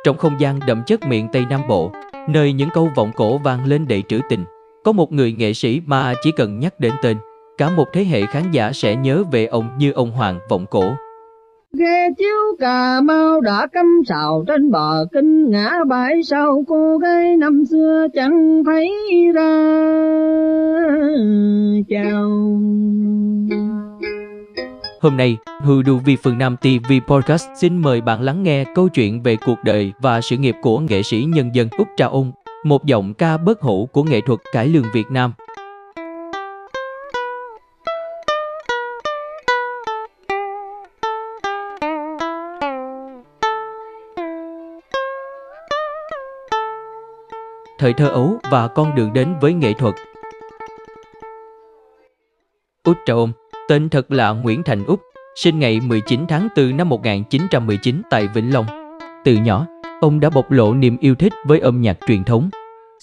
Trong không gian đậm chất miền Tây Nam Bộ, nơi những câu vọng cổ vang lên đầy trữ tình, có một người nghệ sĩ mà chỉ cần nhắc đến tên, cả một thế hệ khán giả sẽ nhớ về ông như ông Hoàng Vọng Cổ. Ghe chiếu Cà Mau đã cắm sào trên bờ kinh, ngã bãi sau cô gái năm xưa chẳng thấy ra chào. Hôm nay, Hudu Vi Phương Nam TV Podcast xin mời bạn lắng nghe câu chuyện về cuộc đời và sự nghiệp của nghệ sĩ nhân dân Út Trà Ôn, một giọng ca bất hủ của nghệ thuật cải lương Việt Nam. Thời thơ ấu và con đường đến với nghệ thuật. Út Trà Ôn, tên thật là Nguyễn Thành Út, sinh ngày 19 tháng 4 năm 1919 tại Vĩnh Long. Từ nhỏ, ông đã bộc lộ niềm yêu thích với âm nhạc truyền thống.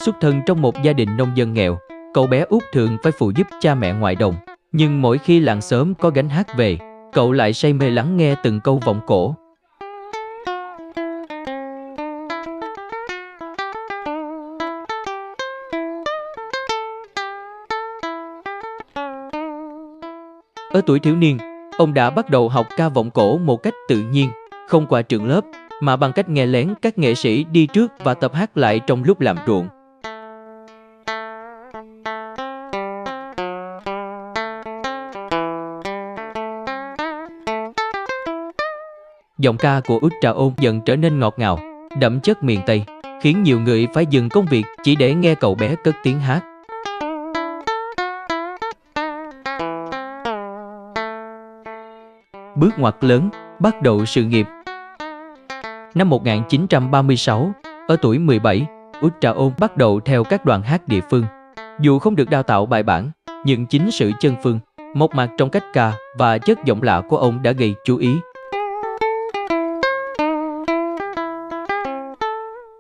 Xuất thân trong một gia đình nông dân nghèo, cậu bé Út thường phải phụ giúp cha mẹ ngoài đồng. Nhưng mỗi khi làng xóm có gánh hát về, cậu lại say mê lắng nghe từng câu vọng cổ. Ở tuổi thiếu niên, ông đã bắt đầu học ca vọng cổ một cách tự nhiên, không qua trường lớp, mà bằng cách nghe lén các nghệ sĩ đi trước và tập hát lại trong lúc làm ruộng. Giọng ca của Út Trà Ôn dần trở nên ngọt ngào, đậm chất miền Tây, khiến nhiều người phải dừng công việc chỉ để nghe cậu bé cất tiếng hát. Bước ngoặt lớn, bắt đầu sự nghiệp. Năm 1936, ở tuổi 17, Út Trà Ôn bắt đầu theo các đoàn hát địa phương. Dù không được đào tạo bài bản, nhưng chính sự chân phương, mộc mạc trong cách ca và chất giọng lạ của ông đã gây chú ý.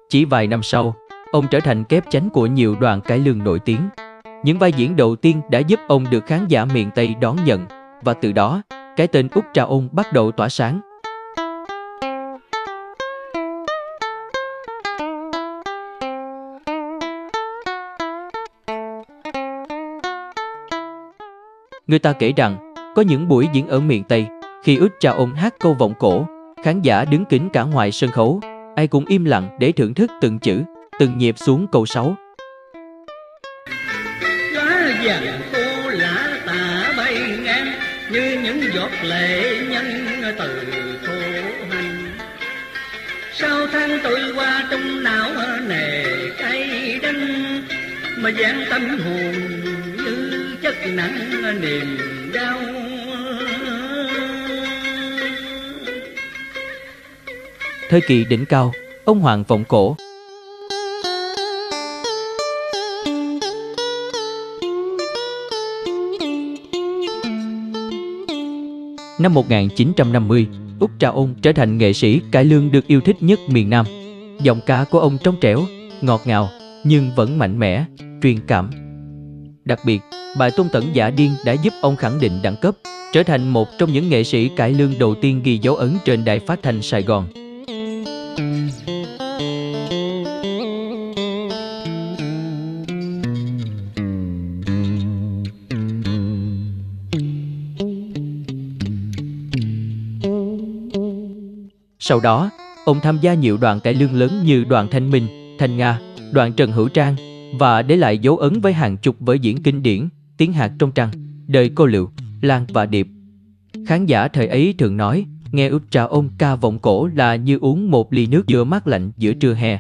Chỉ vài năm sau, ông trở thành kép chánh của nhiều đoàn cải lương nổi tiếng. Những vai diễn đầu tiên đã giúp ông được khán giả miền Tây đón nhận, và từ đó, cái tên Út Trà Ôn bắt đầu tỏa sáng. Người ta kể rằng, có những buổi diễn ở miền Tây, khi Út Trà Ôn hát câu vọng cổ, khán giả đứng kín cả ngoài sân khấu, ai cũng im lặng để thưởng thức từng chữ, từng nhịp xuống câu 6. Lá vàng khô lá tả bay ngang, như những giọt lệ nhân từ khô hành. Sao tháng trôi qua trong não nề cay đắng, mà dáng tâm hồn như chất nặng niềm đau. Thời kỳ đỉnh cao, ông Hoàng Vọng Cổ. Năm 1950, Út Trà Ôn trở thành nghệ sĩ cải lương được yêu thích nhất miền Nam. Giọng ca của ông trong trẻo, ngọt ngào, nhưng vẫn mạnh mẽ, truyền cảm. Đặc biệt, bài Tôn Tẩn Dạ Điên đã giúp ông khẳng định đẳng cấp, trở thành một trong những nghệ sĩ cải lương đầu tiên ghi dấu ấn trên đài phát thanh Sài Gòn. Sau đó, ông tham gia nhiều đoàn cải lương lớn như đoàn Thanh Minh, Thanh Nga, đoàn Trần Hữu Trang và để lại dấu ấn với hàng chục vở diễn kinh điển, Tiếng hạt trong trăng, Đời cô Lựu, Lan và Điệp. Khán giả thời ấy thường nói, nghe Út Trà Ôn ca vọng cổ là như uống một ly nước dừa mát lạnh giữa trưa hè.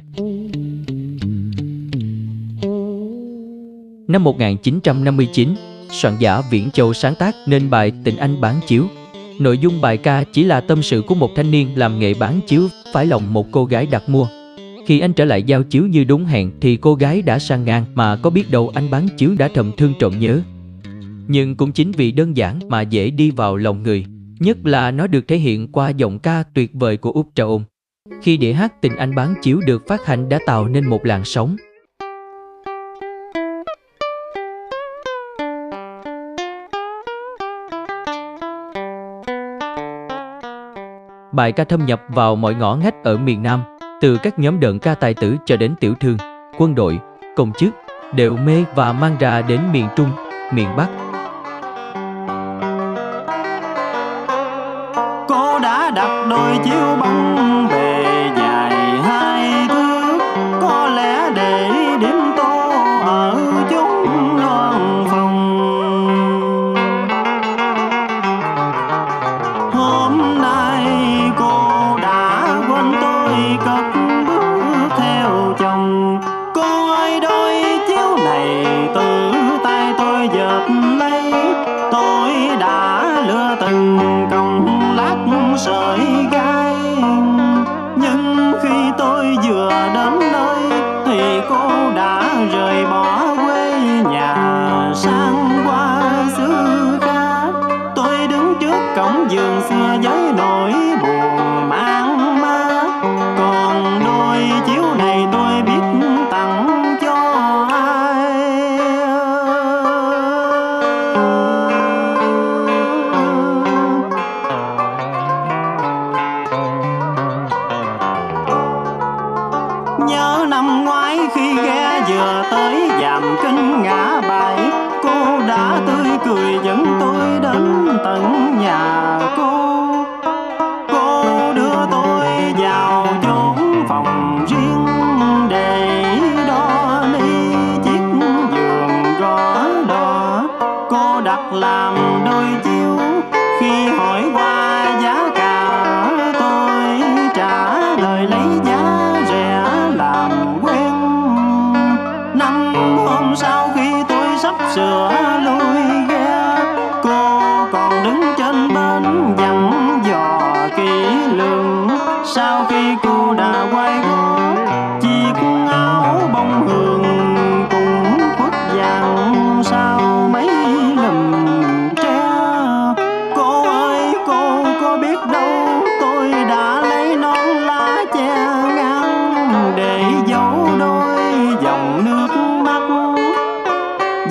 Năm 1959, soạn giả Viễn Châu sáng tác nên bài Tình Anh bán chiếu. Nội dung bài ca chỉ là tâm sự của một thanh niên làm nghề bán chiếu phải lòng một cô gái đặt mua. Khi anh trở lại giao chiếu như đúng hẹn thì cô gái đã sang ngang, mà có biết đâu anh bán chiếu đã thầm thương trộm nhớ. Nhưng cũng chính vì đơn giản mà dễ đi vào lòng người, nhất là nó được thể hiện qua giọng ca tuyệt vời của Út Trà Ôn. Khi đĩa hát Tình Anh bán chiếu được phát hành đã tạo nên một làn sóng. Bài ca thâm nhập vào mọi ngõ ngách ở miền Nam, Từ các nhóm đờn ca tài tử cho đến tiểu thương, quân đội, công chức đều mê và mang ra đến miền Trung, miền Bắc. Cô đã đặt đôi chiếu bóng bề dài 2 thước, có lẽ để điểm tô ở chốn loan phòng. Hôm nay cô đã quên tôi cất bước theo chồng. Cô ơi, đôi chiếu này từ tay tôi dệt lấy, tôi đã lựa từng cọng lát sợi gai. Nhưng khi tôi vừa đến nơi thì cô đã rời bỏ quê nhà sang qua xứ khác. Tôi đứng trước cổng giường xưa với nỗi buồn mang mát. Còn đôi chiếu này tôi biết tặng cho ai. Nhớ năm ngoái khi ghe vừa tới Dàm Kinh ngã bảy, cô đã tươi cười dẫn tôi đến tận nhà cô. Cô đưa tôi vào chốn phòng riêng để đo ly chiếc giường gõ đỏ. Cô đặt làm đôi chiếu, khi hỏi qua giá cả tôi trả lời lấy giá rẻ làm quen. Năm hôm sau khi tôi sắp sửa lui ghe, cô còn đứng trên bến dặn dò kỹ lưỡng. Sau khi cô đã quay gót, chiếc áo bông hường cùng khuất vàng sau mấy lùm tre. Cô ơi, cô có biết đâu tôi đã lấy nón lá che ngang để giấu đôi dòng nước mắt.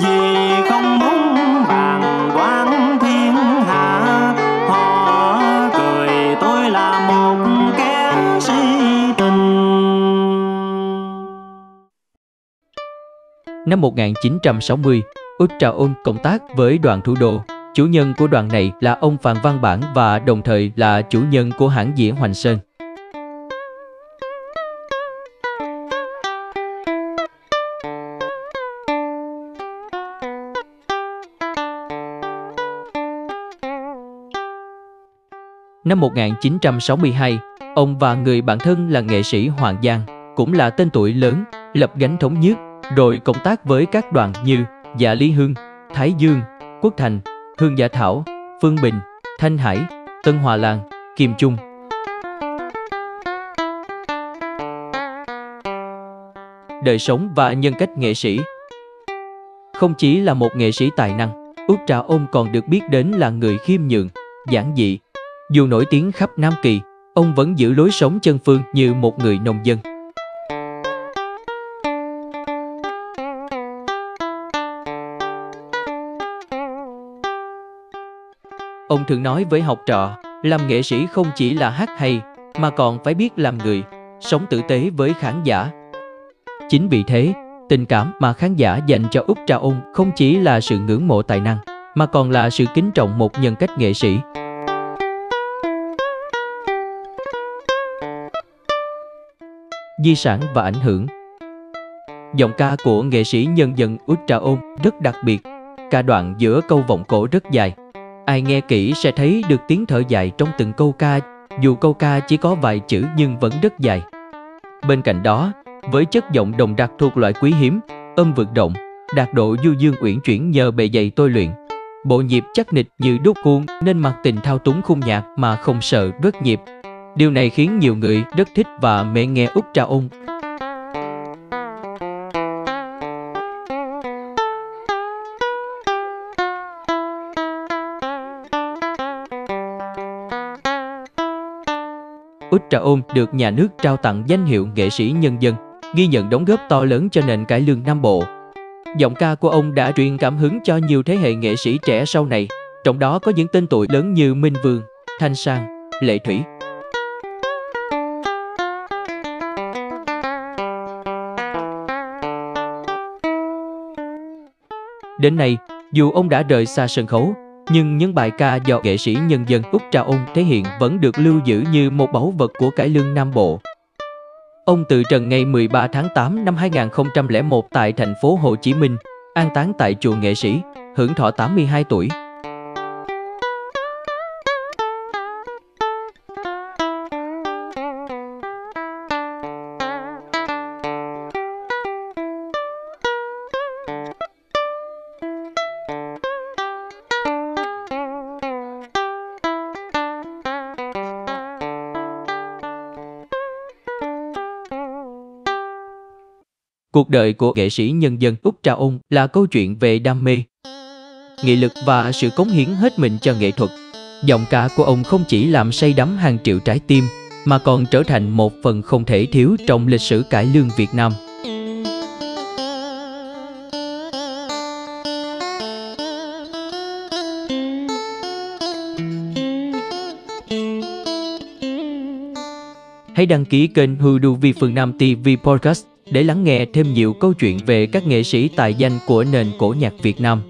Vì không muốn bàng quan thiên hạ, họ cười tôi là một kẻ si tình. Năm 1960, Út Trà Ôn cộng tác với đoàn Thủ Đô. Chủ nhân của đoàn này là ông Phan Văn Bản và đồng thời là chủ nhân của hãng dĩa Hoành Sơn. Năm 1962, ông và người bạn thân là nghệ sĩ Hoàng Giang, cũng là tên tuổi lớn, lập gánh thống nhất, rồi cộng tác với các đoàn như Dạ Lý Hương, Thái Dương, Quốc Thành, Hương Giả Thảo, Phương Bình, Thanh Hải, Tân Hòa Lan, Kim Chung. Đời sống và nhân cách nghệ sĩ. Không chỉ là một nghệ sĩ tài năng, Út Trà Ôn còn được biết đến là người khiêm nhường, giản dị. Dù nổi tiếng khắp Nam Kỳ, ông vẫn giữ lối sống chân phương như một người nông dân. Ông thường nói với học trò, làm nghệ sĩ không chỉ là hát hay, mà còn phải biết làm người, sống tử tế với khán giả. Chính vì thế, tình cảm mà khán giả dành cho Út Trà Ôn không chỉ là sự ngưỡng mộ tài năng, mà còn là sự kính trọng một nhân cách nghệ sĩ. Di sản và ảnh hưởng. Giọng ca của nghệ sĩ nhân dân Út Trà Ôn rất đặc biệt, cả đoạn giữa câu vọng cổ rất dài. Ai nghe kỹ sẽ thấy được tiếng thở dài trong từng câu ca, dù câu ca chỉ có vài chữ nhưng vẫn rất dài. Bên cạnh đó, với chất giọng đồng đặc thuộc loại quý hiếm, âm vượt rộng, đạt độ du dương uyển chuyển nhờ bề dày tôi luyện. Bộ nhịp chắc nịch như đúc cuông nên mặc tình thao túng khung nhạc mà không sợ rớt nhịp. Điều này khiến nhiều người rất thích và mê nghe Út Trà Ôn. Út Trà Ôn được nhà nước trao tặng danh hiệu nghệ sĩ nhân dân, ghi nhận đóng góp to lớn cho nền cải lương Nam Bộ. Giọng ca của ông đã truyền cảm hứng cho nhiều thế hệ nghệ sĩ trẻ sau này, trong đó có những tên tuổi lớn như Minh Vương, Thanh Sang, Lệ Thủy. Đến nay, dù ông đã rời xa sân khấu, nhưng những bài ca do nghệ sĩ nhân dân Úc Trà Ôn thể hiện vẫn được lưu giữ như một báu vật của cải lương Nam Bộ. Ông từ trần ngày 13 tháng 8 năm 2001 tại thành phố Hồ Chí Minh, an táng tại chùa Nghệ Sĩ, hưởng thọ 82 tuổi. Cuộc đời của nghệ sĩ nhân dân Úc Trà Ôn là câu chuyện về đam mê, nghị lực và sự cống hiến hết mình cho nghệ thuật. Giọng ca của ông không chỉ làm say đắm hàng triệu trái tim, mà còn trở thành một phần không thể thiếu trong lịch sử cải lương Việt Nam. Hãy đăng ký kênh Huduvi Phương Nam TV Podcast để lắng nghe thêm nhiều câu chuyện về các nghệ sĩ tài danh của nền cổ nhạc Việt Nam.